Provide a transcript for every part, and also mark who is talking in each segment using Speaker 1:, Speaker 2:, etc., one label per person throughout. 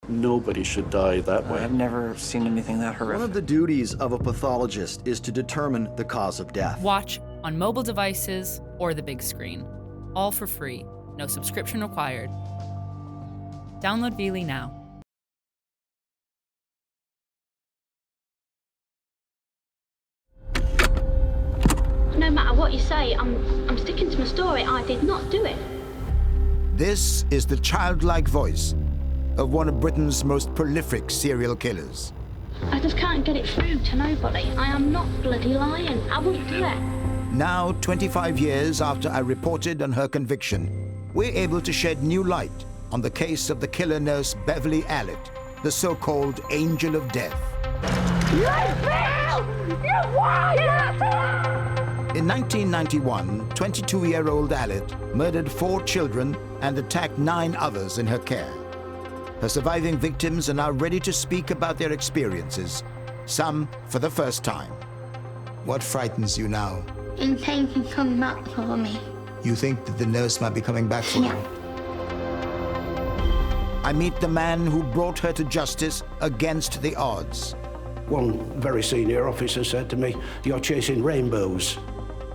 Speaker 1: Nobody should die that way.
Speaker 2: I've never seen anything that horrific.
Speaker 3: One of the duties of a pathologist is to determine the cause of death.
Speaker 4: Watch on mobile devices or the big screen. All for free. No subscription required. Download Beverly now.
Speaker 5: No matter what you say, I'm sticking to my story. I did not do it.
Speaker 6: This is the childlike voice of one of Britain's most prolific serial killers.
Speaker 5: I just can't get it through to nobody. I am not bloody lying. I won't do it.
Speaker 6: Now, 25 years after I reported on her conviction, we're able to shed new light on the case of the killer nurse Beverly Allitt, the so-called Angel of Death. In 1991, 22-year-old Allitt murdered 4 children and attacked 9 others in her care. Her surviving victims are now ready to speak about their experiences, some for the first time. What frightens you now?
Speaker 5: In case you come back for me.
Speaker 6: You think that the nurse might be coming back for you? I meet the man who brought her to justice against the odds.
Speaker 7: One very senior officer said to me, "You're chasing rainbows."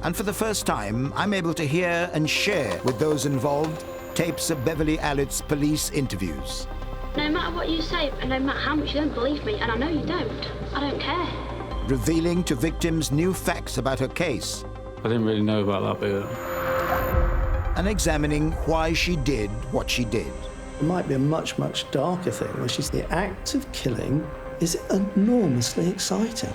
Speaker 6: And for the first time, I'm able to hear and share with those involved tapes of Beverly Allitt's police interviews.
Speaker 5: No matter what you say, and no matter how much you don't believe me, and I know you don't, I don't care.
Speaker 6: Revealing to victims new facts about her case.
Speaker 1: I didn't really know about that bit.
Speaker 6: And examining why she did what she did.
Speaker 8: It might be a much, much darker thing, which is the act of killing is enormously exciting.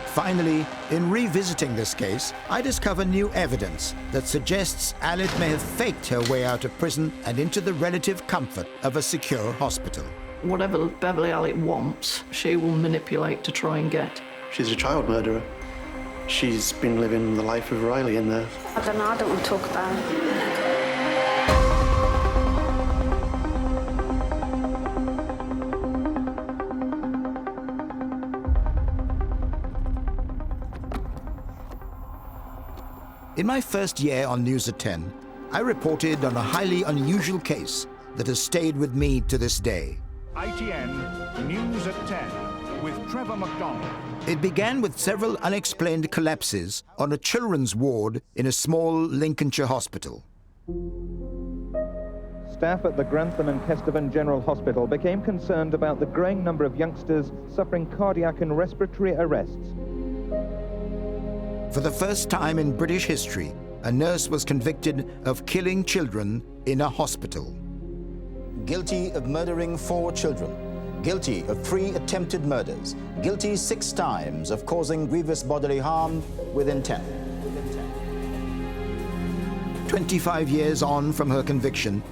Speaker 6: Finally, in revisiting this case, I discover new evidence that suggests Allitt may have faked her way out of prison and into the relative comfort of a secure hospital.
Speaker 9: Whatever Beverly Allitt wants, she will manipulate to try and get.
Speaker 10: She's a child murderer. She's been living the life of Riley in there.
Speaker 5: I don't know, I don't want to talk about it.
Speaker 6: In my first year on News at 10, I reported on a highly unusual case that has stayed with me to this day.
Speaker 11: ITN News at 10 with Trevor McDonald.
Speaker 6: It began with several unexplained collapses on a children's ward in a small Lincolnshire hospital.
Speaker 12: Staff at the Grantham and Kesteven General Hospital became concerned about the growing number of youngsters suffering cardiac and respiratory arrests.
Speaker 6: For the first time in British history, a nurse was convicted of killing children in a hospital. Guilty of murdering 4 children. Guilty of 3 attempted murders. Guilty 6 times of causing grievous bodily harm with intent. 25 years on from her conviction,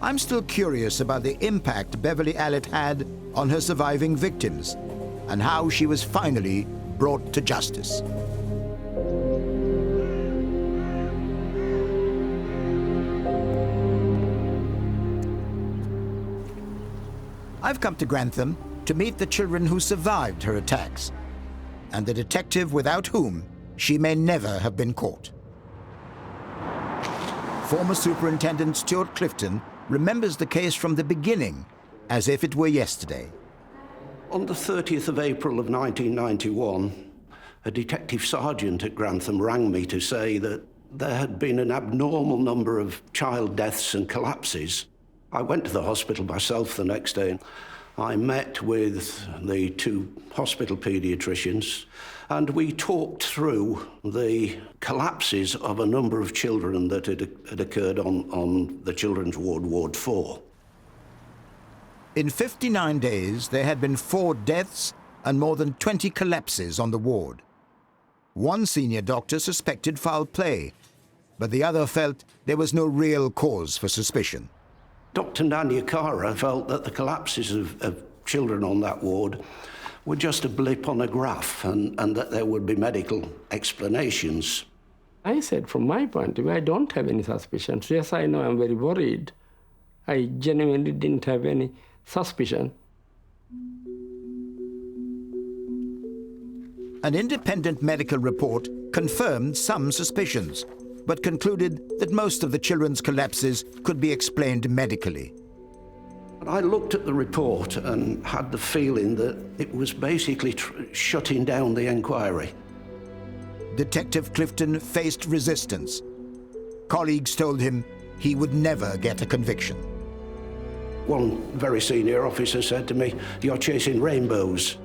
Speaker 6: I'm still curious about the impact Beverly Allitt had on her surviving victims and how she was finally brought to justice. I've come to Grantham to meet the children who survived her attacks, and the detective without whom she may never have been caught. Former Superintendent Stuart Clifton remembers the case from the beginning, as if it were yesterday.
Speaker 7: On the 30th of April of 1991, a detective sergeant at Grantham rang me to say that there had been an abnormal number of child deaths and collapses. I went to the hospital myself the next day. I met with the 2 hospital paediatricians, and we talked through the collapses of a number of children that had occurred on the children's ward, Ward 4.
Speaker 6: In 59 days, there had been 4 deaths and more than 20 collapses on the ward. One senior doctor suspected foul play, but the other felt there was no real cause for suspicion.
Speaker 7: Dr. Nanyakara felt that the collapses of children on that ward were just a blip on a graph and that there would be medical explanations.
Speaker 13: I said, from my point of view, I don't have any suspicions. Yes, I know I'm very worried. I genuinely didn't have any suspicion.
Speaker 6: An independent medical report confirmed some suspicions, but concluded that most of the children's collapses could be explained medically.
Speaker 7: I looked at the report and had the feeling that it was basically shutting down the inquiry.
Speaker 6: Detective Clifton faced resistance. Colleagues told him he would never get a conviction.
Speaker 7: One very senior officer said to me, "You're chasing rainbows."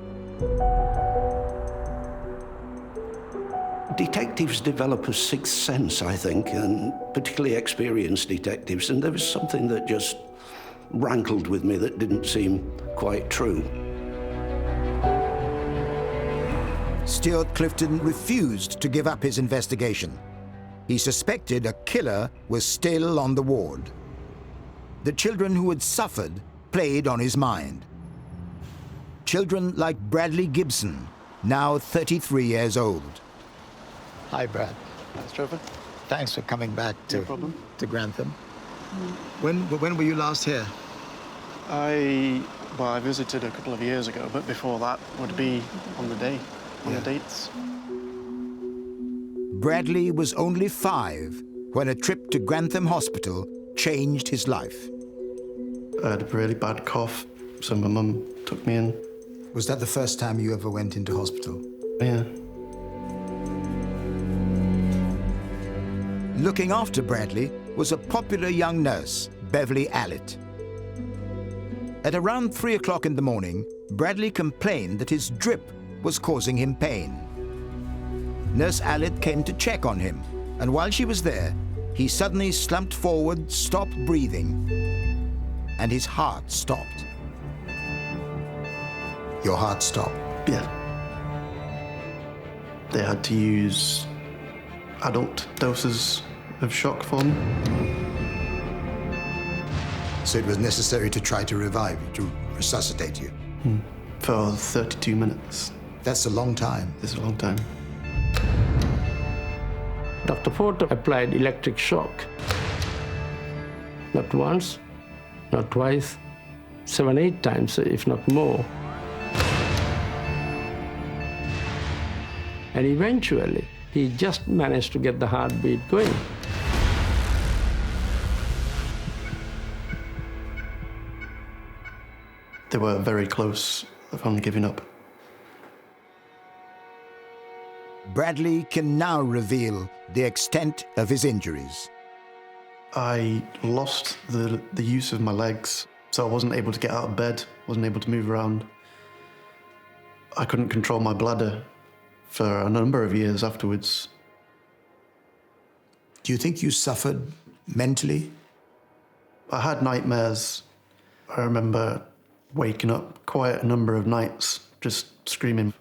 Speaker 7: Detectives develop a sixth sense, I think, and particularly experienced detectives, and there was something that just rankled with me that didn't seem quite true.
Speaker 6: Stuart Clifton refused to give up his investigation. He suspected a killer was still on the ward. The children who had suffered played on his mind. Children like Bradley Gibson, now 33 years old.
Speaker 14: Hi, Brad.
Speaker 10: Thanks, Trevor.
Speaker 14: Thanks for coming back to Grantham.
Speaker 10: Mm.
Speaker 14: When were you last here?
Speaker 10: I visited a couple of years ago, but before that would be on the dates.
Speaker 6: Bradley was only 5 when a trip to Grantham Hospital changed his life.
Speaker 10: I had a really bad cough, so my mum took me in.
Speaker 14: Was that the first time you ever went into hospital?
Speaker 10: Yeah.
Speaker 6: Looking after Bradley was a popular young nurse, Beverley Allitt. At around 3 o'clock in the morning, Bradley complained that his drip was causing him pain. Nurse Allitt came to check on him, and while she was there, he suddenly slumped forward, stopped breathing, and his heart stopped.
Speaker 14: Your heart stopped?
Speaker 10: Yeah. They had to use adult doses of shock for me.
Speaker 14: So it was necessary to try to revive you, to resuscitate you?
Speaker 10: For 32 minutes.
Speaker 14: That's a long time.
Speaker 10: It's a long time.
Speaker 13: Dr. Porter applied electric shock. Not once, not twice, 7, 8 times, if not more. And eventually, he just managed to get the heartbeat going.
Speaker 10: They were very close from giving up.
Speaker 6: Bradley can now reveal the extent of his injuries.
Speaker 10: I lost the use of my legs, so I wasn't able to get out of bed, wasn't able to move around. I couldn't control my bladder for a number of years afterwards.
Speaker 14: Do you think you suffered mentally?
Speaker 10: I had nightmares. I remember waking up quite a number of nights just screaming.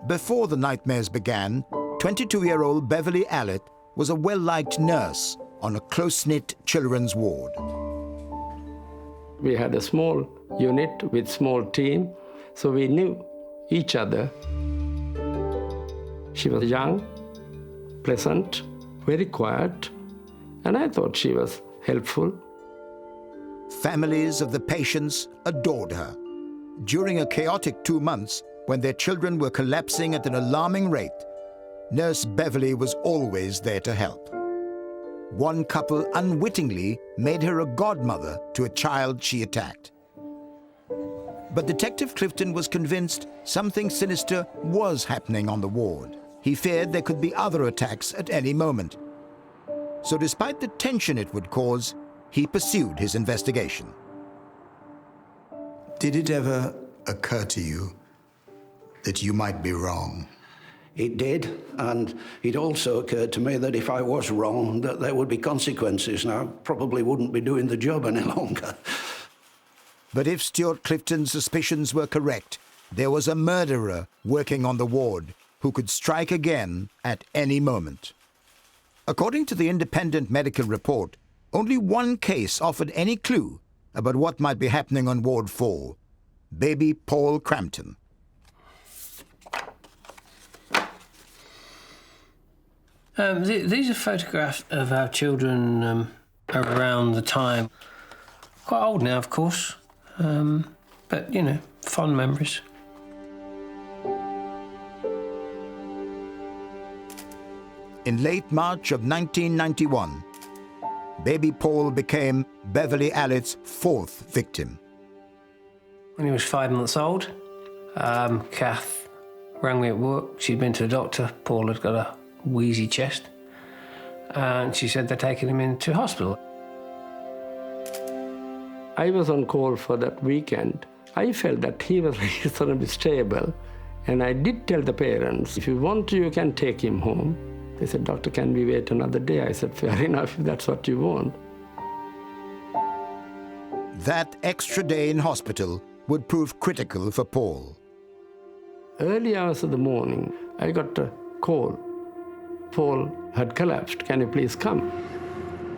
Speaker 6: Before the nightmares began, 22-year-old Beverly Allitt was a well-liked nurse on a close-knit children's ward.
Speaker 13: We had a small unit with small team, so we knew each other. She was young, pleasant, very quiet, and I thought she was helpful.
Speaker 6: Families of the patients adored her. During a chaotic 2 months, when their children were collapsing at an alarming rate, Nurse Beverly was always there to help. One couple unwittingly made her a godmother to a child she attacked. But Detective Clifton was convinced something sinister was happening on the ward. He feared there could be other attacks at any moment. So despite the tension it would cause, he pursued his investigation.
Speaker 14: Did it ever occur to you that you might be wrong?
Speaker 7: It did, and it also occurred to me that if I was wrong, that there would be consequences, and I probably wouldn't be doing the job any longer.
Speaker 6: But if Stuart Clifton's suspicions were correct, there was a murderer working on the ward who could strike again at any moment. According to the independent medical report, only one case offered any clue about what might be happening on Ward 4, baby Paul Crampton.
Speaker 15: These are photographs of our children around the time. Quite old now, of course, but, you know, fond memories.
Speaker 6: in late March of 1991, baby Paul became Beverly Allitt's fourth victim.
Speaker 15: When he was 5 months old, Kath rang me at work. She'd been to the doctor. Paul had got a wheezy chest. And she said they're taking him into hospital.
Speaker 13: I was on call for that weekend. I felt that he was reasonably stable. And I did tell the parents, if you want to, you can take him home. They said, Doctor, can we wait another day? I said, fair enough, if that's what you want.
Speaker 6: That extra day in hospital would prove critical for Paul.
Speaker 13: Early hours of the morning, I got a call. Paul had collapsed. Can you please come?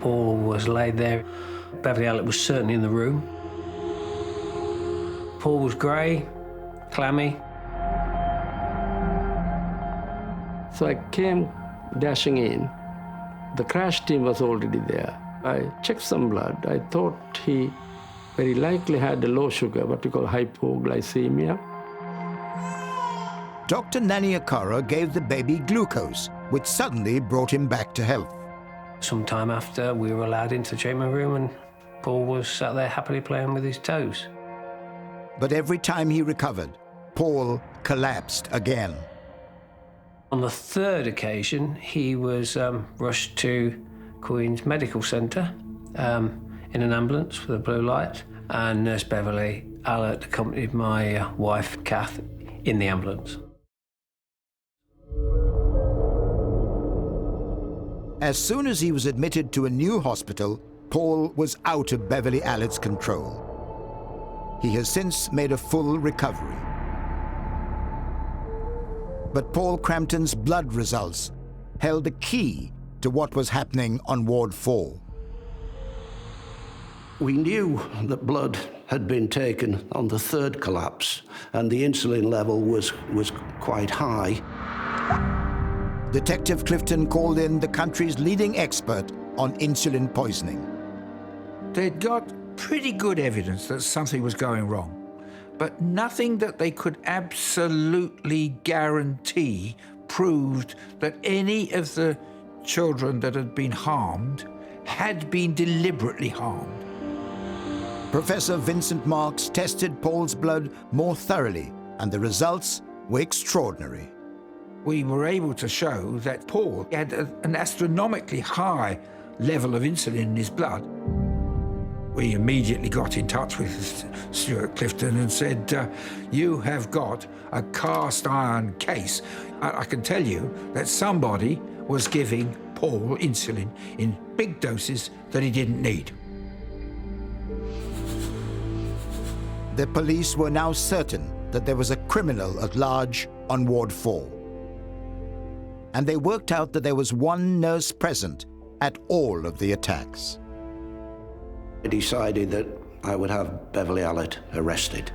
Speaker 15: Paul was laid there. Beverly Allitt was certainly in the room. Paul was grey, clammy.
Speaker 13: So I came dashing in. The crash team was already there. I checked some blood. I thought he very likely had a low sugar, what we call hypoglycemia.
Speaker 6: Dr. Nani Akara gave the baby glucose, which suddenly brought him back to health.
Speaker 15: Some time after, we were allowed into the treatment room and Paul was sat there happily playing with his toes.
Speaker 6: But every time he recovered, Paul collapsed again.
Speaker 15: On the third occasion, he was rushed to Queen's Medical Centre in an ambulance with a blue light, and Nurse Beverly Allitt accompanied my wife, Kath, in the ambulance.
Speaker 6: As soon as he was admitted to a new hospital, Paul was out of Beverly Allitt's control. He has since made a full recovery. But Paul Crampton's blood results held a key to what was happening on Ward 4.
Speaker 7: We knew that blood had been taken on the third collapse, and the insulin level was quite high.
Speaker 6: Detective Clifton called in the country's leading expert on insulin poisoning.
Speaker 16: They'd got pretty good evidence that something was going wrong, but nothing that they could absolutely guarantee proved that any of the children that had been harmed had been deliberately harmed.
Speaker 6: Professor Vincent Marks tested Paul's blood more thoroughly, and the results were extraordinary.
Speaker 16: We were able to show that Paul had an astronomically high level of insulin in his blood. We immediately got in touch with Stuart Clifton and said, you have got a cast iron case. I can tell you that somebody was giving Paul insulin in big doses that he didn't need.
Speaker 6: The police were now certain that there was a criminal at large on Ward 4. And they worked out that there was one nurse present at all of the attacks.
Speaker 7: I decided that I would have Beverly Allitt arrested.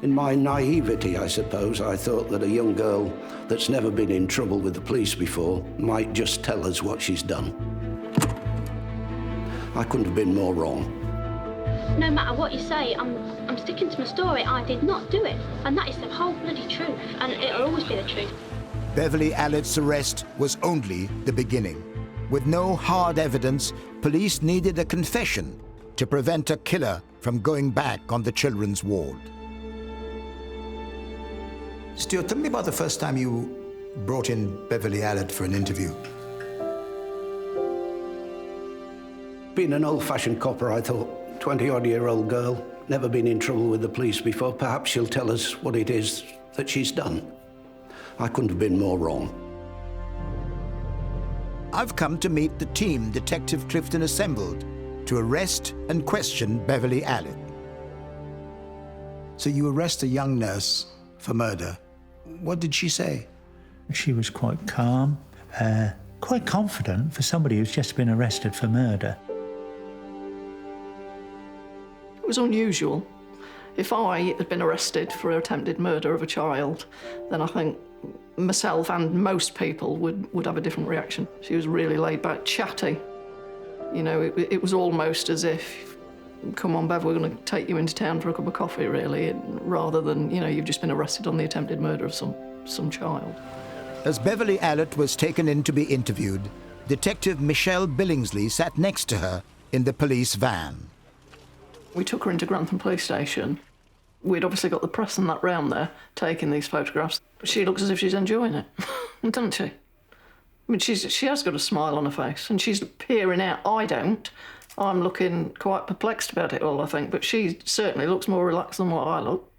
Speaker 7: In my naivety, I suppose, I thought that a young girl that's never been in trouble with the police before might just tell us what she's done. I couldn't have been more wrong.
Speaker 5: No matter what you say, I'm sticking to my story. I did not do it. And that is the whole bloody truth. And it'll always be the truth.
Speaker 6: Beverly Allitt's arrest was only the beginning. With no hard evidence, police needed a confession to prevent a killer from going back on the children's ward.
Speaker 14: Stuart, tell me about the first time you brought in Beverly Allitt for an interview.
Speaker 7: Being an old-fashioned copper, I thought, 20-odd-year-old girl, never been in trouble with the police before, perhaps she'll tell us what it is that she's done. I couldn't have been more wrong.
Speaker 6: I've come to meet the team Detective Clifton assembled to arrest and question Beverly Allitt.
Speaker 14: So you arrest a young nurse for murder. What did she say?
Speaker 17: She was quite calm, quite confident for somebody who's just been arrested for murder.
Speaker 9: It was unusual. If I had been arrested for attempted murder of a child, then I think myself and most people would have a different reaction. She was really laid back, chatty. You know, it was almost as if, come on, Bev, we're going to take you into town for a cup of coffee, really, rather than, you know, you've just been arrested on the attempted murder of some child.
Speaker 6: As Beverly Allitt was taken in to be interviewed, Detective Michelle Billingsley sat next to her in the police van.
Speaker 9: We took her into Grantham Police Station. We'd obviously got the press and that round there taking these photographs. She looks as if she's enjoying it, doesn't she? I mean, she has got a smile on her face and she's peering out. I don't. I'm looking quite perplexed about it all, I think, but she certainly looks more relaxed than what I look.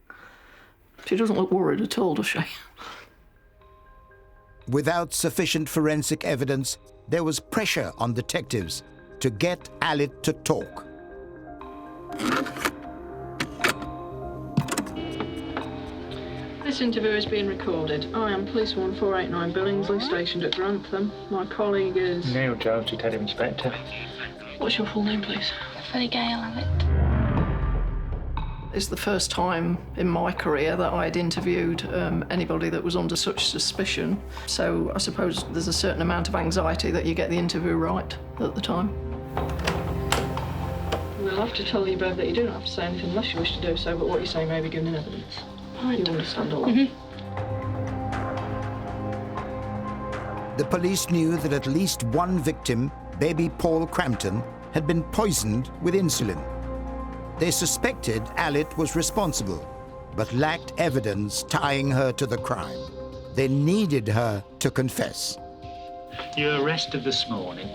Speaker 9: She doesn't look worried at all, does she?
Speaker 6: Without sufficient forensic evidence, there was pressure on detectives to get Allitt to talk.
Speaker 9: This interview is being recorded. I am Policewoman 489 Billingsley, stationed at Grantham. My colleague is...
Speaker 17: Neil Jones, Detective Inspector.
Speaker 9: What's your full name, please?
Speaker 5: Beverly Allitt.
Speaker 9: It's the first time in my career that I had interviewed anybody that was under such suspicion. So I suppose there's a certain amount of anxiety that you get the interview right at the time. We'll have to tell you both that you don't have to say anything unless you wish to do so, but what you say may be given in evidence. You understand all that?
Speaker 6: The police knew that at least one victim, baby Paul Crampton, had been poisoned with insulin. They suspected Allitt was responsible, but lacked evidence tying her to the crime. They needed her to confess.
Speaker 18: You were arrested this morning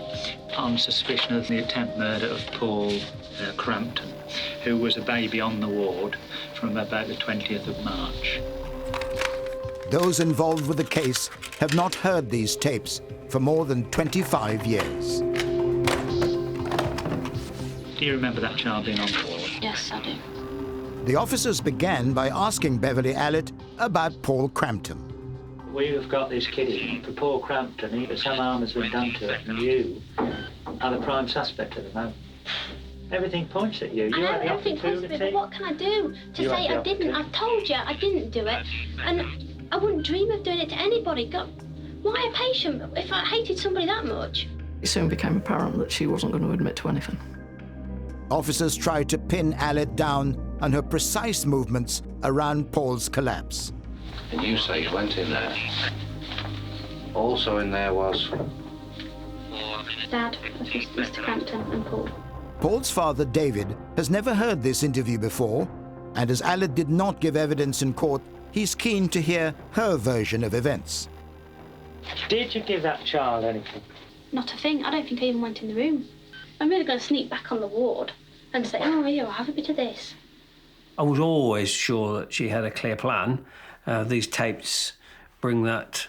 Speaker 18: on suspicion of the attempt murder of Paul Crampton, who was a baby on the ward from about the 20th of March.
Speaker 6: Those involved with the case have not heard these tapes for more than 25 years.
Speaker 18: Do you remember that child being on the ward?
Speaker 5: Yes, I do.
Speaker 6: The officers began by asking Beverly Allitt about Paul Crampton.
Speaker 18: We've got this kid in for Paul Crampton. Some harm has been done to it, and you are the prime suspect at the moment. Everything points at you. You
Speaker 5: I know everything points at me, but what can I do to say I didn't? I've told you I didn't do it, and I wouldn't dream of doing it to anybody. God, why a patient if I hated somebody that much?
Speaker 9: It soon became apparent that she wasn't going to admit to anything.
Speaker 6: Officers tried to pin Allitt down on her precise movements around Paul's collapse.
Speaker 19: And you say you went in there. Also in there was...
Speaker 5: Dad, Mr. Crampton and Paul.
Speaker 6: Paul's father, David, has never heard this interview before, and as Allitt did not give evidence in court, he's keen to hear her version of events.
Speaker 18: Did you give that child anything?
Speaker 5: Not a thing. I don't think I even went in the room. I'm really going to sneak back on the ward and say, oh, here, I'll have a bit of this.
Speaker 15: I was always sure that she had a clear plan. These tapes bring that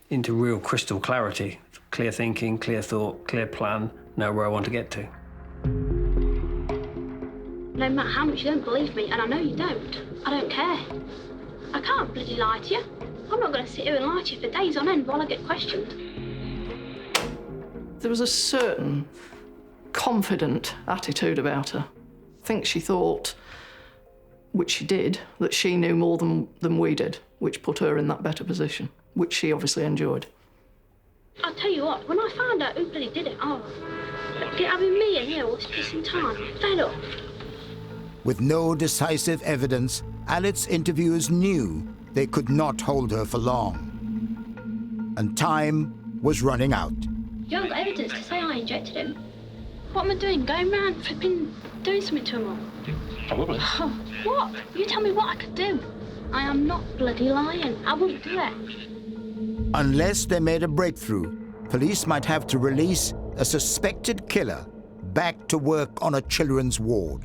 Speaker 15: into real crystal clarity. Clear thinking, clear thought, clear plan, know where I want to get to.
Speaker 5: No matter how much you don't believe me, and I know you don't, I don't care. I can't bloody lie to you. I'm not going to sit here and lie to you for days on end while I get questioned.
Speaker 9: There was a certain confident attitude about her. I think she thought, which she did, that she knew more than we did, which put her in that better position, which she obviously enjoyed.
Speaker 5: I'll tell you what, when I found out who bloody did it, having me in here was pissing time, fed up.
Speaker 6: With no decisive evidence, Allitt's interviewers knew they could not hold her for long. And time was running out.
Speaker 5: You haven't got evidence to say I injected him. What am I doing? Going round flipping, doing something to him all?
Speaker 18: Probably.
Speaker 5: Oh, what? You tell me what I could do. I am not bloody lying. I wouldn't do it.
Speaker 6: Unless they made a breakthrough, police might have to release a suspected killer back to work on a children's ward.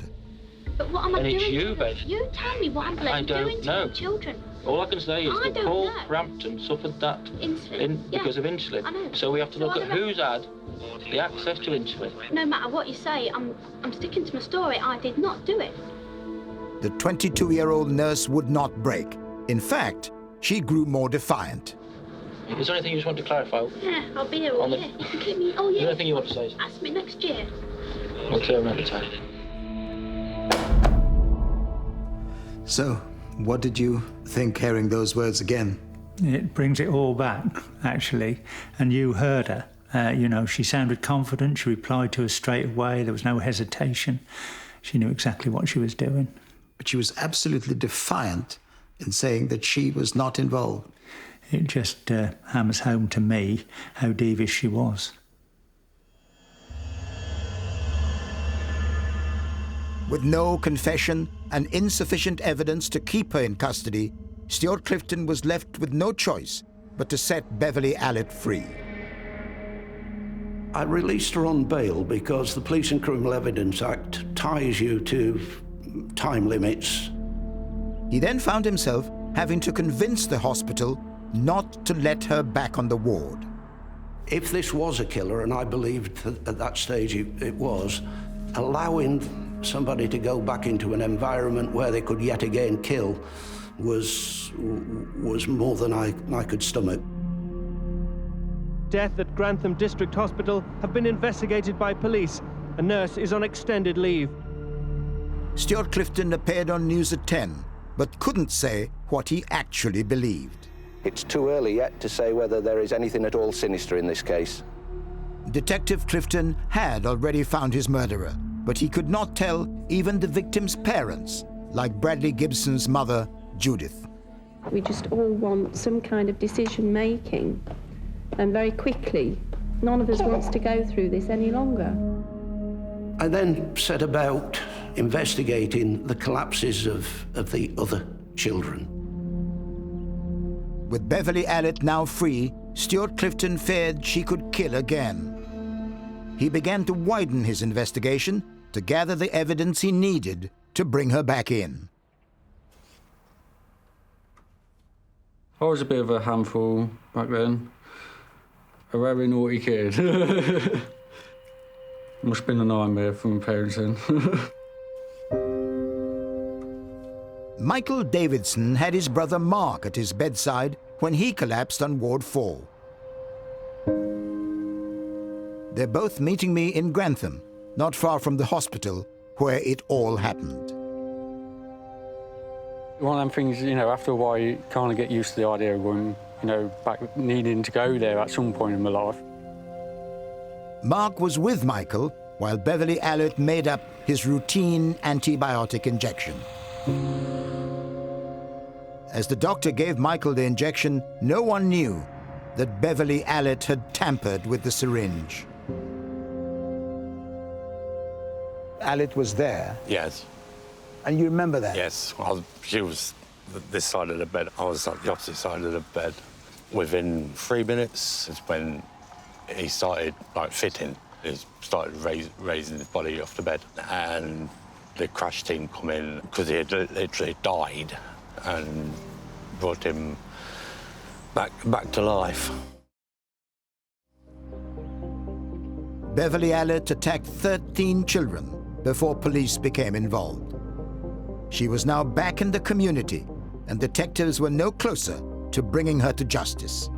Speaker 5: But what am I
Speaker 18: And
Speaker 5: doing?
Speaker 18: it's you, babe.
Speaker 5: You tell me what I'm
Speaker 18: I
Speaker 5: bloody
Speaker 18: don't
Speaker 5: doing to
Speaker 18: know.
Speaker 5: the children.
Speaker 18: All I can say is
Speaker 5: I
Speaker 18: that
Speaker 5: don't
Speaker 18: Paul
Speaker 5: know.
Speaker 18: Crampton suffered that
Speaker 5: Insulin.
Speaker 18: because
Speaker 5: Yeah,
Speaker 18: of insulin.
Speaker 5: I know.
Speaker 18: So we have to look
Speaker 5: So
Speaker 18: at
Speaker 5: I don't-
Speaker 18: who's had the access to insulin.
Speaker 5: No matter what you say, I'm sticking to my story. I did not do it.
Speaker 6: The 22-year-old nurse would not break. In fact, she grew more defiant.
Speaker 18: Is there anything you just want to clarify?
Speaker 5: Yeah, I'll be here all
Speaker 18: On the-
Speaker 5: year. You can keep me. Oh
Speaker 18: Is
Speaker 5: yeah.
Speaker 18: there anything you want to say?
Speaker 5: Ask me next year.
Speaker 18: I'll clear another time.
Speaker 14: So, what did you think hearing those words again?
Speaker 17: It brings it all back, actually. And you heard her. She sounded confident. She replied to us straight away. There was no hesitation. She knew exactly what she was doing.
Speaker 14: But she was absolutely defiant in saying that she was not involved.
Speaker 17: It just hammers home to me how devious she was.
Speaker 6: With no confession and insufficient evidence to keep her in custody, Stuart Clifton was left with no choice but to set Beverly Allitt free.
Speaker 7: I released her on bail because the Police and Criminal Evidence Act ties you to time limits.
Speaker 6: He then found himself having to convince the hospital not to let her back on the ward.
Speaker 7: If this was a killer, and I believed that at that stage it was, allowing somebody to go back into an environment where they could yet again kill was more than I could stomach.
Speaker 20: Death at Grantham District Hospital have been investigated by police. A nurse is on extended leave.
Speaker 6: Stuart Clifton appeared on News at 10, but couldn't say what he actually believed.
Speaker 7: It's too early yet to say whether there is anything at all sinister in this case.
Speaker 6: Detective Clifton had already found his murderer, but he could not tell even the victim's parents, like Bradley Gibson's mother, Judith.
Speaker 21: We just all want some kind of decision-making, and very quickly. None of us wants to go through this any longer.
Speaker 7: I then set about investigating the collapses of the other children.
Speaker 6: With Beverly Allitt now free, Stuart Clifton feared she could kill again. He began to widen his investigation to gather the evidence he needed to bring her back in.
Speaker 1: I was a bit of a handful back then. A very naughty kid. Must have been a nightmare for my parents then.
Speaker 6: Michael Davidson had his brother Mark at his bedside when he collapsed on Ward 4. They're both meeting me in Grantham, not far from the hospital where it all happened.
Speaker 1: One of them things, you know, after a while you kind of get used to the idea of going, you know, back needing to go there at some point in my life.
Speaker 6: Mark was with Michael while Beverly Allitt made up his routine antibiotic injection. As the doctor gave Michael the injection, no one knew that Beverly Allitt had tampered with the syringe. Allitt was there?
Speaker 22: Yes.
Speaker 6: And you remember that?
Speaker 22: Yes. She was this side of the bed. I was on the opposite side of the bed. Within 3 minutes is when he started, like, fitting. He started raising his body off the bed. And the crash team come in, because he had literally died, and brought him back to life.
Speaker 6: Beverly Allitt attacked 13 children before police became involved. She was now back in the community, and detectives were no closer to bringing her to justice.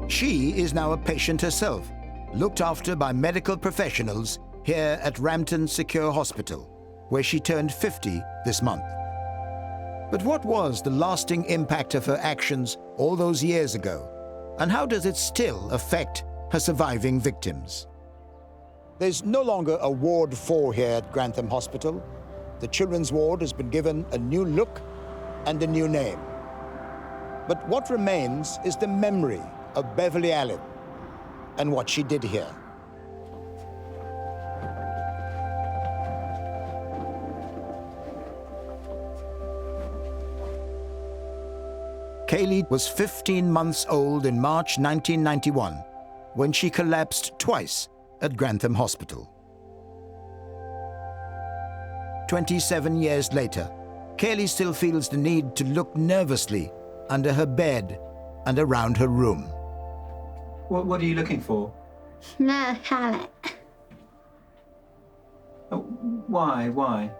Speaker 6: She is now a patient herself, looked after by medical professionals here at Rampton Secure Hospital, where she turned 50 this month. But what was the lasting impact of her actions all those years ago, and how does it still affect her surviving victims? There's no longer a Ward 4 here at Grantham Hospital. The children's ward has been given a new look and a new name. But what remains is the memory of Beverly Allitt and what she did here. Kaylee was 15 months old in March 1991 when she collapsed twice at Grantham Hospital. 27 years later, Kaylee still feels the need to look nervously under her bed and around her room.
Speaker 23: What are you looking for?
Speaker 5: Nurse Allitt.
Speaker 23: Why?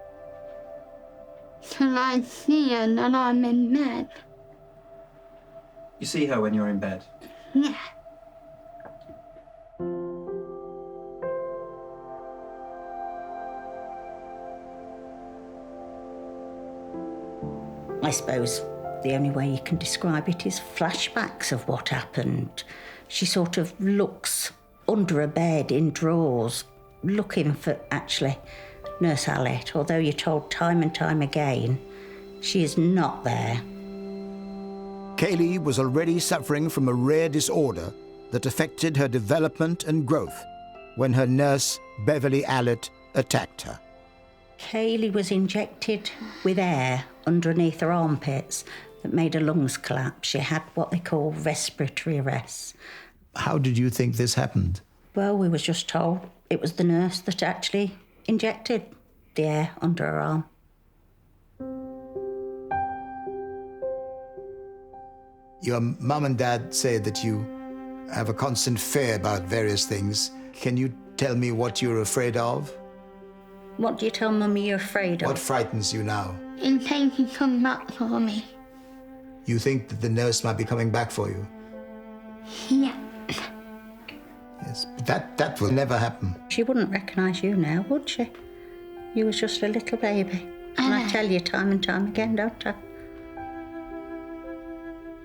Speaker 5: Can I see her when I'm in bed?
Speaker 23: You see her when you're in bed?
Speaker 5: Yeah.
Speaker 24: I suppose the only way you can describe it is flashbacks of what happened. She sort of looks under a bed in drawers, looking for, actually, Nurse Allitt, although you're told time and time again she is not there.
Speaker 6: Kaylee was already suffering from a rare disorder that affected her development and growth when her nurse, Beverley Allitt, attacked her.
Speaker 24: Kaylee was injected with air underneath her armpits that made her lungs collapse. She had what they call respiratory arrest.
Speaker 6: How did you think this happened?
Speaker 24: Well, we was just told it was the nurse that actually injected the air under her arm.
Speaker 6: Your mum and dad say that you have a constant fear about various things. Can you tell me what you're afraid of?
Speaker 24: What do you tell Mummy you're afraid of?
Speaker 6: What frightens you now?
Speaker 2: In pain can come back for me.
Speaker 6: You think that the nurse might be coming back for you?
Speaker 2: Yeah.
Speaker 6: Yes, but that will never happen.
Speaker 24: She wouldn't recognise you now, would she? You was just a little baby. And I tell you time and time again, don't I?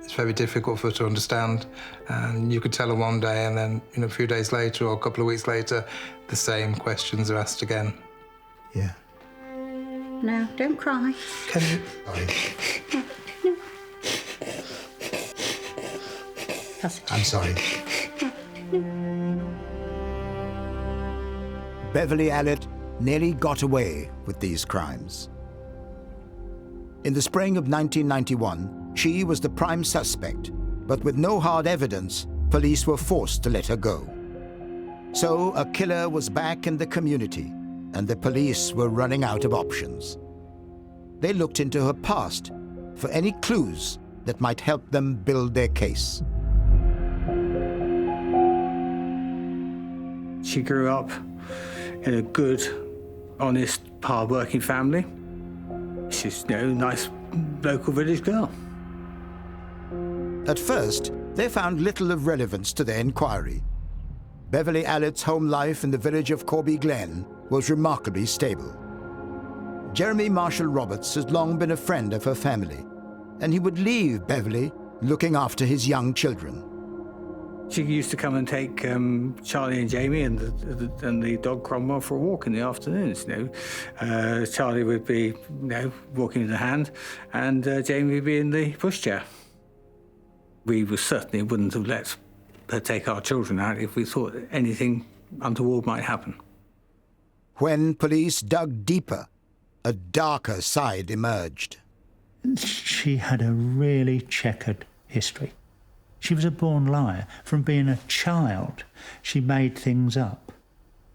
Speaker 3: It's very difficult for her to understand, and you could tell her one day and then, a few days later or a couple of weeks later, the same questions are asked again.
Speaker 6: Yeah.
Speaker 24: No, don't cry.
Speaker 3: Can you?
Speaker 6: I'm sorry. Beverly Allitt nearly got away with these crimes. In the spring of 1991, she was the prime suspect, but with no hard evidence, police were forced to let her go. So a killer was back in the community, and the police were running out of options. They looked into her past for any clues that might help them build their case.
Speaker 4: She grew up in a good, honest, hard-working family. She's a nice local village girl.
Speaker 6: At first, they found little of relevance to their inquiry. Beverly Allitt's home life in the village of Corby Glen was remarkably stable. Jeremy Marshall Roberts has long been a friend of her family, and he would leave Beverly looking after his young children.
Speaker 4: She used to come and take Charlie and Jamie and the dog Cromwell for a walk in the afternoons. Charlie would be walking in the hand, and Jamie would be in the pushchair. We certainly wouldn't have let her take our children out if we thought anything untoward might happen.
Speaker 6: When police dug deeper, a darker side emerged.
Speaker 17: She had a really checkered history. She was a born liar. From being a child, she made things up.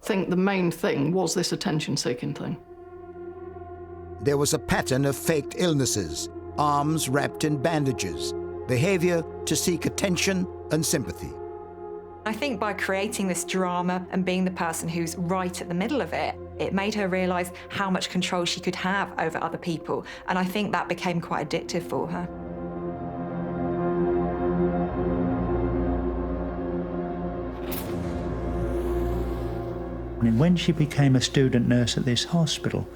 Speaker 9: I think the main thing was this attention-seeking thing.
Speaker 6: There was a pattern of faked illnesses, arms wrapped in bandages, behaviour to seek attention and sympathy.
Speaker 8: I think by creating this drama and being the person who's right at the middle of it, it made her realise how much control she could have over other people. And I think that became quite addictive for her.
Speaker 17: And when she became a student nurse at this hospital,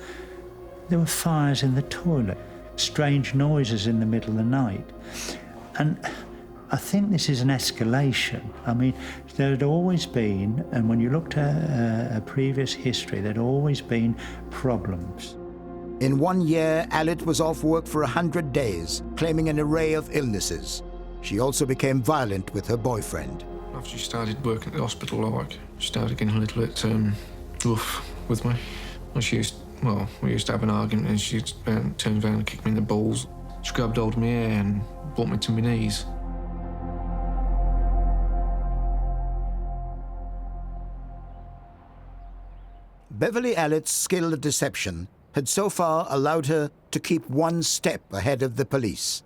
Speaker 17: there were fires in the toilet, strange noises in the middle of the night. And I think this is an escalation. I mean, there had always been, and when you looked at her previous history, there'd always been problems.
Speaker 6: In 1 year, Allitt was off work for 100 days, claiming an array of illnesses. She also became violent with her boyfriend.
Speaker 3: After she started working at the hospital, she started getting a little bit rough with me. We used to have an argument, and she'd turn around and kick me in the balls. She grabbed hold of my hair and brought me to my knees.
Speaker 6: Beverly Allitt's skill at deception had so far allowed her to keep one step ahead of the police.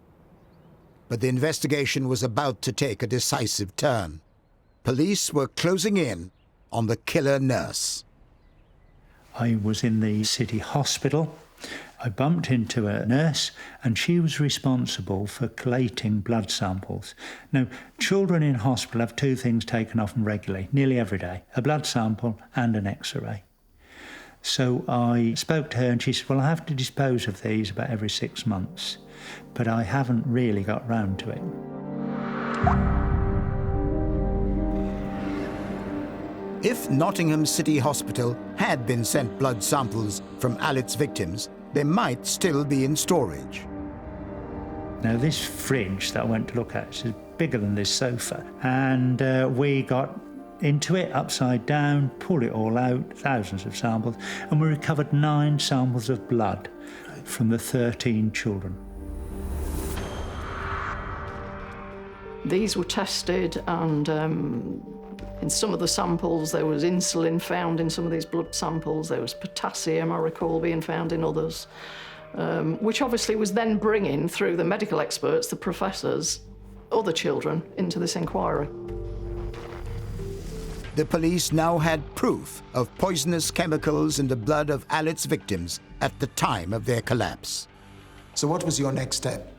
Speaker 6: But the investigation was about to take a decisive turn. Police were closing in on the killer nurse.
Speaker 17: I was in the city hospital. I bumped into a nurse, and she was responsible for collating blood samples. Now, children in hospital have two things taken off them regularly, nearly every day, a blood sample and an X-ray. So I spoke to her, and she said, well, I have to dispose of these about every 6 months, but I haven't really got round to it.
Speaker 6: If Nottingham City Hospital had been sent blood samples from Allitt's victims, they might still be in storage.
Speaker 17: Now, this fridge that I went to look at is bigger than this sofa, and we got into it upside down, pulled it all out, thousands of samples, and we recovered 9 samples of blood from the 13 children.
Speaker 9: These were tested, and in some of the samples there was insulin found in some of these blood samples. There was potassium, I recall, being found in others, which obviously was then bringing, through the medical experts, the professors, other children into this inquiry.
Speaker 6: The police now had proof of poisonous chemicals in the blood of Allitt's victims at the time of their collapse.
Speaker 14: So what was your next step?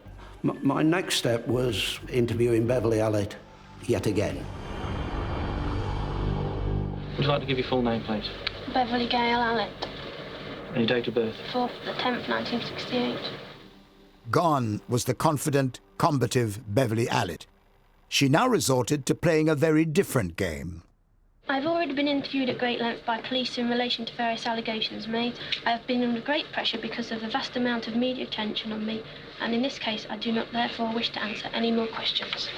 Speaker 7: My next step was interviewing Beverley Allitt yet again.
Speaker 23: Would you like to give your full name, please?
Speaker 5: Beverly Gale Allitt.
Speaker 23: And your date of birth?
Speaker 5: 4th of the 10th, 1968.
Speaker 6: Gone was the confident, combative Beverley Allitt. She now resorted to playing a very different game.
Speaker 5: I've already been interviewed at great length by police in relation to various allegations made. I have been under great pressure because of the vast amount of media attention on me, and in this case I do not therefore wish to answer any more questions.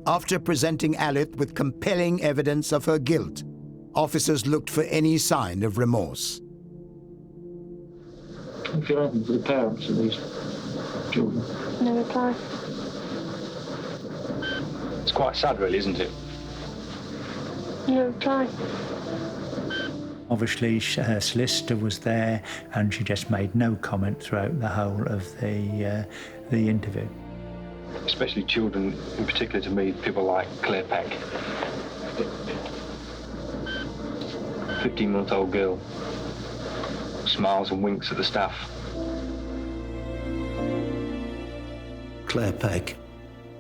Speaker 6: After presenting Allitt with compelling evidence of her guilt, officers looked for any sign of remorse.
Speaker 23: If you're anything for the parents of these children.
Speaker 5: No reply.
Speaker 23: It's quite sad, really, isn't it?
Speaker 5: No reply.
Speaker 17: Obviously, her solicitor was there, and she just made no comment throughout the whole of the interview.
Speaker 23: Especially children, in particular to me, people like Claire Peck. 15-month-old girl. Smiles and winks at the staff.
Speaker 7: Claire Peck.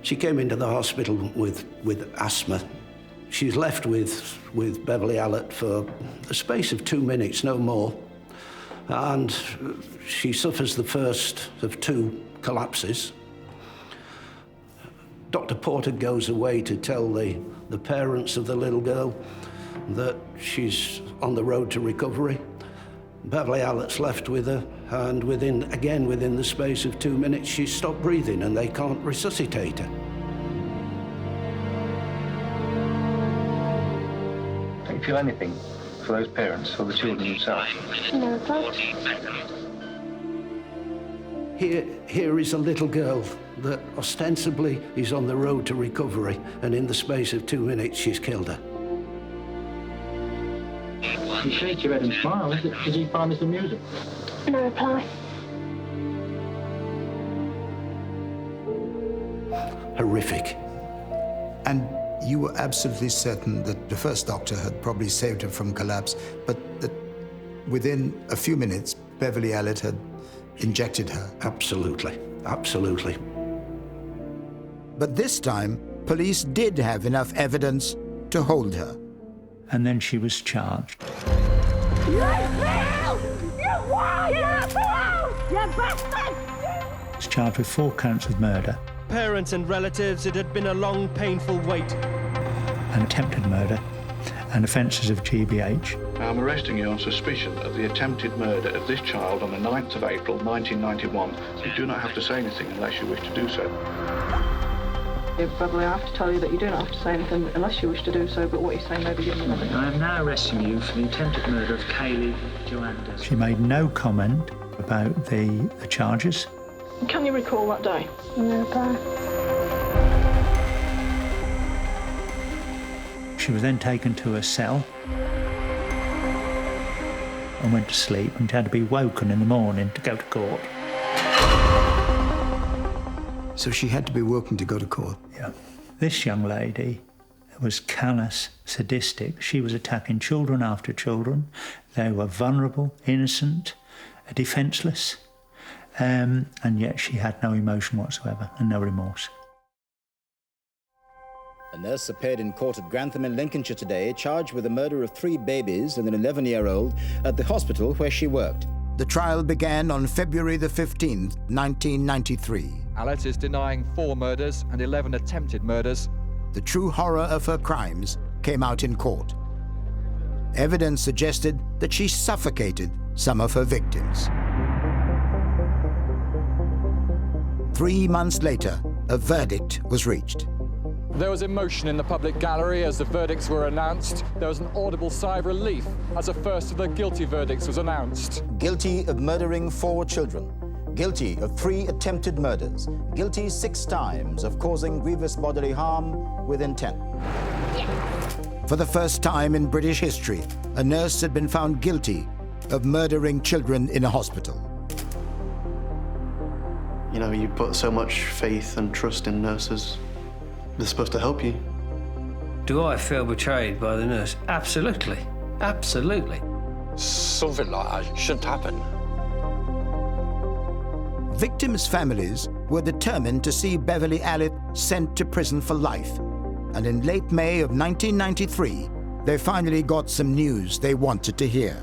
Speaker 7: She came into the hospital with asthma. She's left with Beverley Allitt for a space of 2 minutes, no more. And she suffers the first of 2 collapses. Dr. Porter goes away to tell the parents of the little girl that she's on the road to recovery. Beverley Allitt's left with her, and within the space of 2 minutes, she's stopped breathing and they can't resuscitate her.
Speaker 23: Don't you feel anything for those parents or the children themselves?
Speaker 5: No reply.
Speaker 7: Here is a little girl that ostensibly is on the road to recovery, and in the space of 2 minutes, she's killed her.
Speaker 23: You shake your head and smile. Did you find this amusing?
Speaker 5: No reply.
Speaker 7: Horrific.
Speaker 14: And you were absolutely certain that the first doctor had probably saved her from collapse, but that within a few minutes, Beverley Allitt had injected her?
Speaker 7: Absolutely. Absolutely.
Speaker 6: But this time, police did have enough evidence to hold her.
Speaker 17: And then she was charged. She was charged with 4 counts of murder.
Speaker 20: Parents and relatives, it had been a long, painful wait.
Speaker 17: And attempted murder, and offences of GBH.
Speaker 10: I'm arresting you on suspicion of the attempted murder of this child on the 9th of April, 1991. You do not have to say anything unless you wish to do so.
Speaker 9: Beverly, I have to tell you that you do not have to say anything unless you wish to do so, but what you say may be given away.
Speaker 23: I am now arresting you for the attempted murder of Kaylee Joanda.
Speaker 17: She made no comment about the charges.
Speaker 9: Can you recall that day?
Speaker 5: No reply.
Speaker 17: She was then taken to a cell and went to sleep, and had to be woken in the morning to go to court.
Speaker 14: So she had to be woken to go to court?
Speaker 17: Yeah. This young lady was callous, sadistic. She was attacking children after children. They were vulnerable, innocent, defenceless, and yet she had no emotion whatsoever and no remorse.
Speaker 6: A nurse appeared in court at Grantham in Lincolnshire today, charged with the murder of 3 babies and an 11-year-old at the hospital where she worked. The trial began on February the 15th, 1993.
Speaker 11: Allitt is denying 4 murders and 11 attempted murders.
Speaker 6: The true horror of her crimes came out in court. Evidence suggested that she suffocated some of her victims. 3 months later, a verdict was reached.
Speaker 11: There was emotion in the public gallery as the verdicts were announced. There was an audible sigh of relief as the first of the guilty verdicts was announced.
Speaker 6: Guilty of murdering 4 children. Guilty of 3 attempted murders. Guilty 6 times of causing grievous bodily harm with intent. For the first time in British history, a nurse had been found guilty of murdering children in a hospital.
Speaker 12: You know, you put so much faith and trust in nurses. They're supposed to help you.
Speaker 15: Do I feel betrayed by the nurse? Absolutely. Absolutely.
Speaker 22: Something like that shouldn't happen.
Speaker 6: Victims' families were determined to see Beverly Allitt sent to prison for life. And in late May of 1993, they finally got some news they wanted to hear.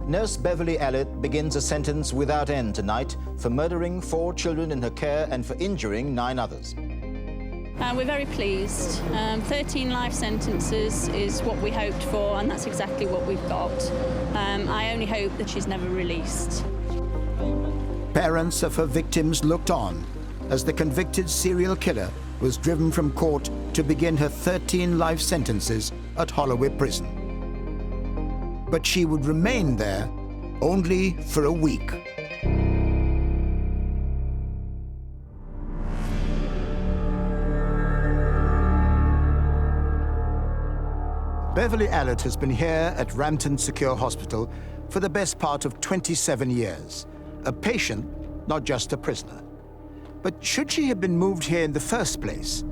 Speaker 6: Nurse Beverly Allitt begins a sentence without end tonight for murdering 4 children in her care and for injuring 9 others.
Speaker 13: We're very pleased. 13 life sentences is what we hoped for, and that's exactly what we've got. I only hope that she's never released.
Speaker 6: Parents of her victims looked on as the convicted serial killer was driven from court to begin her 13 life sentences at Holloway Prison. But she would remain there only for a week. Beverly Allitt has been here at Rampton Secure Hospital for the best part of 27 years. A patient, not just a prisoner. But should she have been moved here in the first place?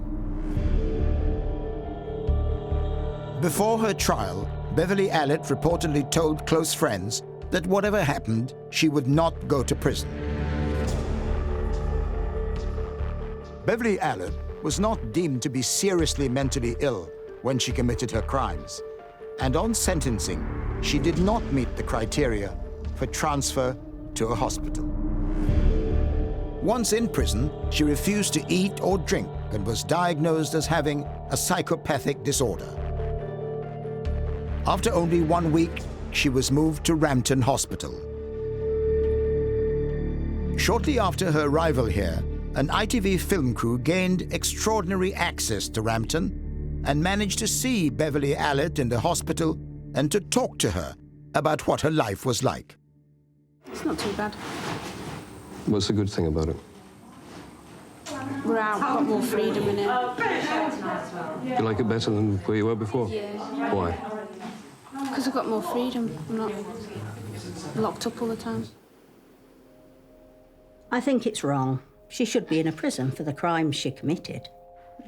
Speaker 6: Before her trial, Beverly Allitt reportedly told close friends that whatever happened, she would not go to prison. Beverly Allitt was not deemed to be seriously mentally ill when she committed her crimes. And on sentencing, she did not meet the criteria for transfer to a hospital. Once in prison, she refused to eat or drink and was diagnosed as having a psychopathic disorder. After only 1 week, she was moved to Rampton Hospital. Shortly after her arrival here, an ITV film crew gained extraordinary access to Rampton and managed to see Beverly Allitt in the hospital and to talk to her about what her life was like.
Speaker 16: It's not too bad.
Speaker 3: What's the good thing about it?
Speaker 16: We're out, got more freedom in it.
Speaker 3: You like it better than where you were before?
Speaker 16: Yeah.
Speaker 3: Why?
Speaker 16: Because I've got more freedom. I'm not locked up all the time.
Speaker 24: I think it's wrong. She should be in a prison for the crimes she committed.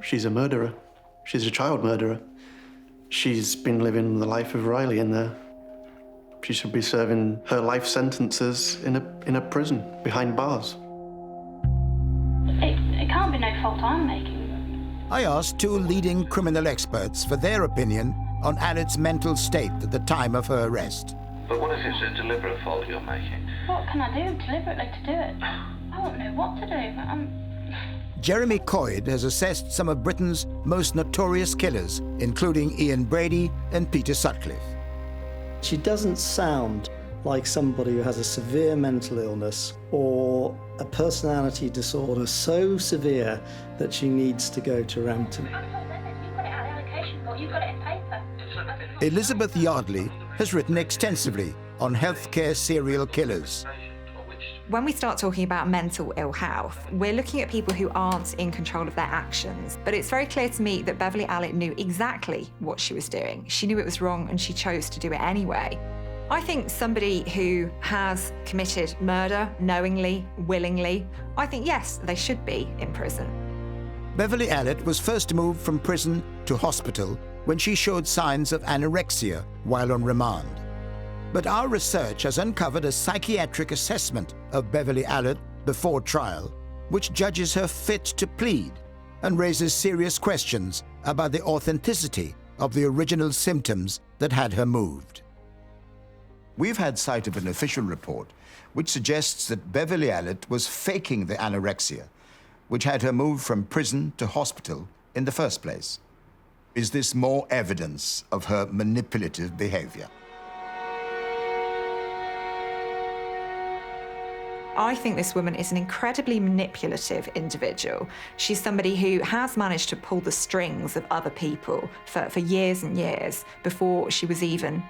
Speaker 12: She's a murderer. She's a child murderer. She's been living the life of Riley in there. She should be serving her life sentences in a prison, behind bars.
Speaker 5: It can't be no fault I'm making.
Speaker 6: I asked 2 leading criminal experts for their opinion on Allitt's mental state at the time of her arrest.
Speaker 10: But what if it's a deliberate fault you're making?
Speaker 5: What can I do deliberately to do it? I won't know what to do.
Speaker 6: Jeremy Coyd has assessed some of Britain's most notorious killers, including Ian Brady and Peter Sutcliffe.
Speaker 19: She doesn't sound like somebody who has a severe mental illness or a personality disorder so severe that she needs to go to Rampton.
Speaker 5: You've got it out of allocation, but you've got it in paper.
Speaker 6: Elizabeth Yardley has written extensively on healthcare serial killers.
Speaker 8: When we start talking about mental ill health, we're looking at people who aren't in control of their actions. But it's very clear to me that Beverly Allitt knew exactly what she was doing. She knew it was wrong and she chose to do it anyway. I think somebody who has committed murder knowingly, willingly, I think yes, they should be in prison.
Speaker 6: Beverly Allitt was first moved from prison to hospital when she showed signs of anorexia while on remand. But our research has uncovered a psychiatric assessment of Beverly Allitt before trial, which judges her fit to plead and raises serious questions about the authenticity of the original symptoms that had her moved. We've had sight of an official report which suggests that Beverly Allitt was faking the anorexia, which had her moved from prison to hospital in the first place. Is this more evidence of her manipulative behavior?
Speaker 8: I think this woman is an incredibly manipulative individual. She's somebody who has managed to pull the strings of other people for years and years before she was even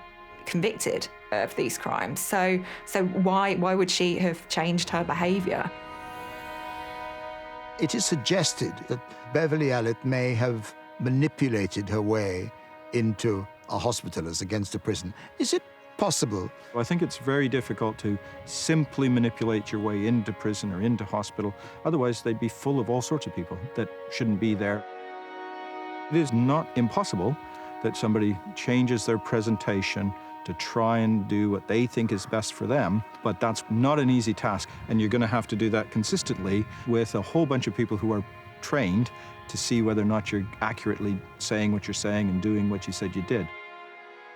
Speaker 8: convicted of these crimes. So why would she have changed her behaviour?
Speaker 14: It is suggested that Beverly Allitt may have manipulated her way into a hospital as against a prison. Is it possible?
Speaker 1: I think it's very difficult to simply manipulate your way into prison or into hospital. Otherwise, they'd be full of all sorts of people that shouldn't be there. It is not impossible that somebody changes their presentation to try and do what they think is best for them, but that's not an easy task, and you're going to have to do that consistently with a whole bunch of people who are trained to see whether or not you're accurately saying what you're saying and doing what you said you did.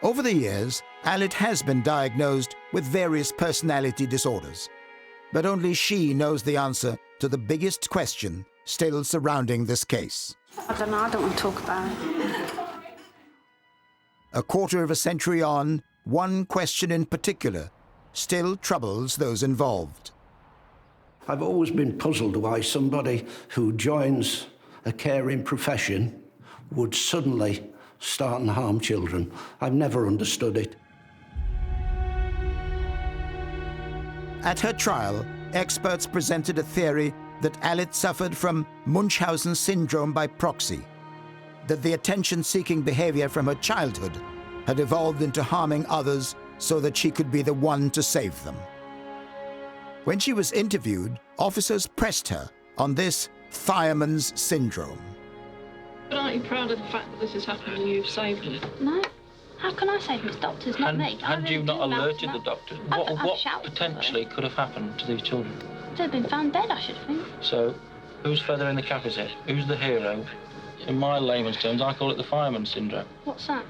Speaker 6: Over the years, Allitt has been diagnosed with various personality disorders, but only she knows the answer to the biggest question still surrounding this case.
Speaker 16: I don't know, I don't want to talk about it.
Speaker 6: A quarter of a century on, one question in particular still troubles those involved.
Speaker 7: I've always been puzzled why somebody who joins a caring profession would suddenly start and harm children. I've never understood it.
Speaker 6: At her trial, experts presented a theory that Allitt suffered from Munchausen syndrome by proxy, that the attention-seeking behavior from her childhood had evolved into harming others so that she could be the one to save them. When she was interviewed, officers pressed her on this fireman's syndrome.
Speaker 2: But aren't you proud of the fact that this has happened and you've saved him?
Speaker 5: No. How can I save him? It's doctors, not me.
Speaker 18: Had you not alerted the doctor, what potentially could have happened to these children?
Speaker 5: They'd have been found dead, I should think.
Speaker 18: So, who's feather in the cap is it? Who's the hero? In my layman's terms, I call it the fireman syndrome.
Speaker 5: What's that?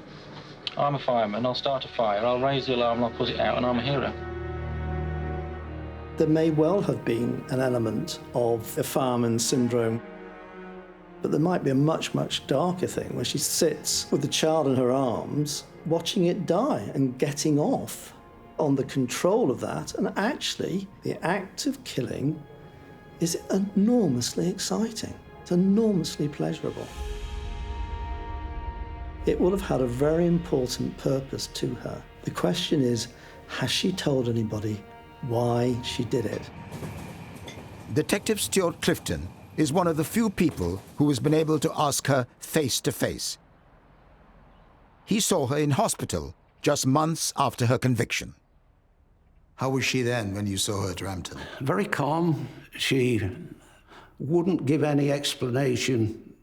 Speaker 18: I'm a fireman, I'll start a fire, I'll raise the alarm, I'll put it out, and I'm a hero.
Speaker 19: There may well have been an element of a fireman syndrome, but there might be a much, much darker thing where she sits with the child in her arms, watching it die and getting off on the control of that. And actually, the act of killing is enormously exciting. It's enormously pleasurable. It will have had a very important purpose to her. The question is, has she told anybody why she did it?
Speaker 6: Detective Stuart Clifton is one of the few people who has been able to ask her face to face. He saw her in hospital just months after her conviction.
Speaker 14: How was she then when you saw her at Rampton?
Speaker 7: Very calm. She wouldn't give any explanation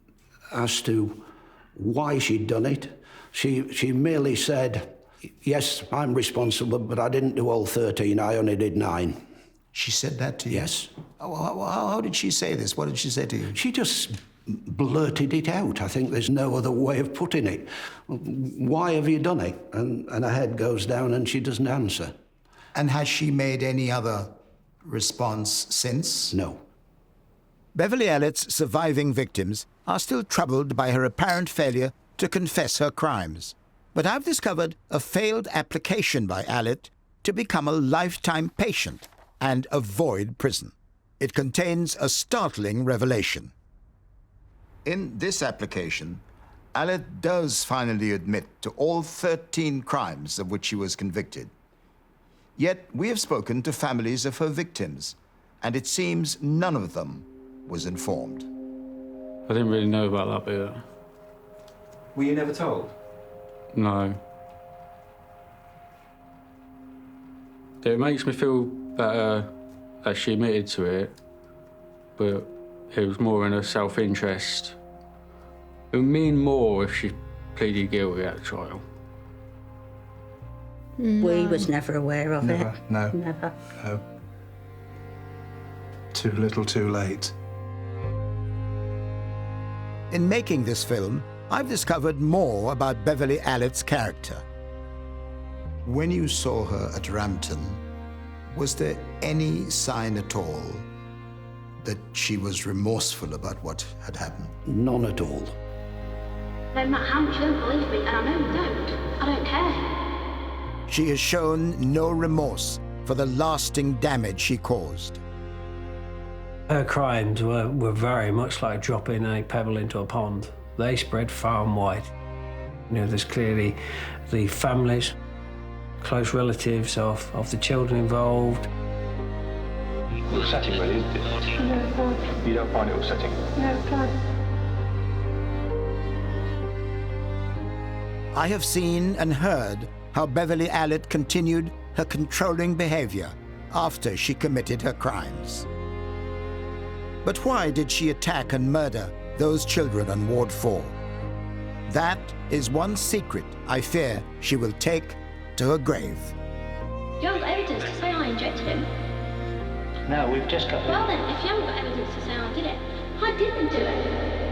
Speaker 7: as to why she'd done it. She merely said, yes, I'm responsible, but I didn't do all 13, I only did 9.
Speaker 14: She said that to you?
Speaker 7: Yes.
Speaker 14: How did she say this? What did she say to you?
Speaker 7: She just blurted it out. I think there's no other way of putting it. Why have you done it? And her head goes down and she doesn't answer.
Speaker 14: And has she made any other response since?
Speaker 7: No.
Speaker 6: Beverly Allitt's surviving victims are still troubled by her apparent failure to confess her crimes. But I've discovered a failed application by Allitt to become a lifetime patient and avoid prison. It contains a startling revelation.
Speaker 14: In this application, Allitt does finally admit to all 13 crimes of which she was convicted. Yet we have spoken to families of her victims, and it seems none of them was informed.
Speaker 21: I didn't really know about that bit.
Speaker 23: Were you never told?
Speaker 21: No. It makes me feel better that she admitted to it, but it was more in her self-interest. It would mean more if she pleaded guilty at the trial.
Speaker 24: We was never aware of it.
Speaker 25: No.
Speaker 24: Never.
Speaker 25: No. Too little, too late.
Speaker 6: In making this film, I've discovered more about Beverly Allitt's character.
Speaker 14: When you saw her at Rampton, was there any sign at all that she was remorseful about what had happened?
Speaker 7: None at all.
Speaker 5: No matter how much you don't believe me, and I know you don't, I don't care.
Speaker 6: She has shown no remorse for the lasting damage she caused.
Speaker 15: Her crimes were very much like dropping a pebble into a pond. They spread far and wide. You know, there's clearly the families, close relatives of the children involved.
Speaker 10: Upsetting, really, isn't it?
Speaker 2: No,
Speaker 10: You don't find it upsetting?
Speaker 2: no, can't.
Speaker 6: I have seen and heard how Beverly Allitt continued her controlling behavior after she committed her crimes. But why did she attack and murder those children on Ward 4? That is one secret I fear she will take to her grave.
Speaker 5: You haven't got evidence to say I injected him.
Speaker 18: No, we've just got...
Speaker 5: Well then, if you haven't got evidence to say I did it, I didn't do it.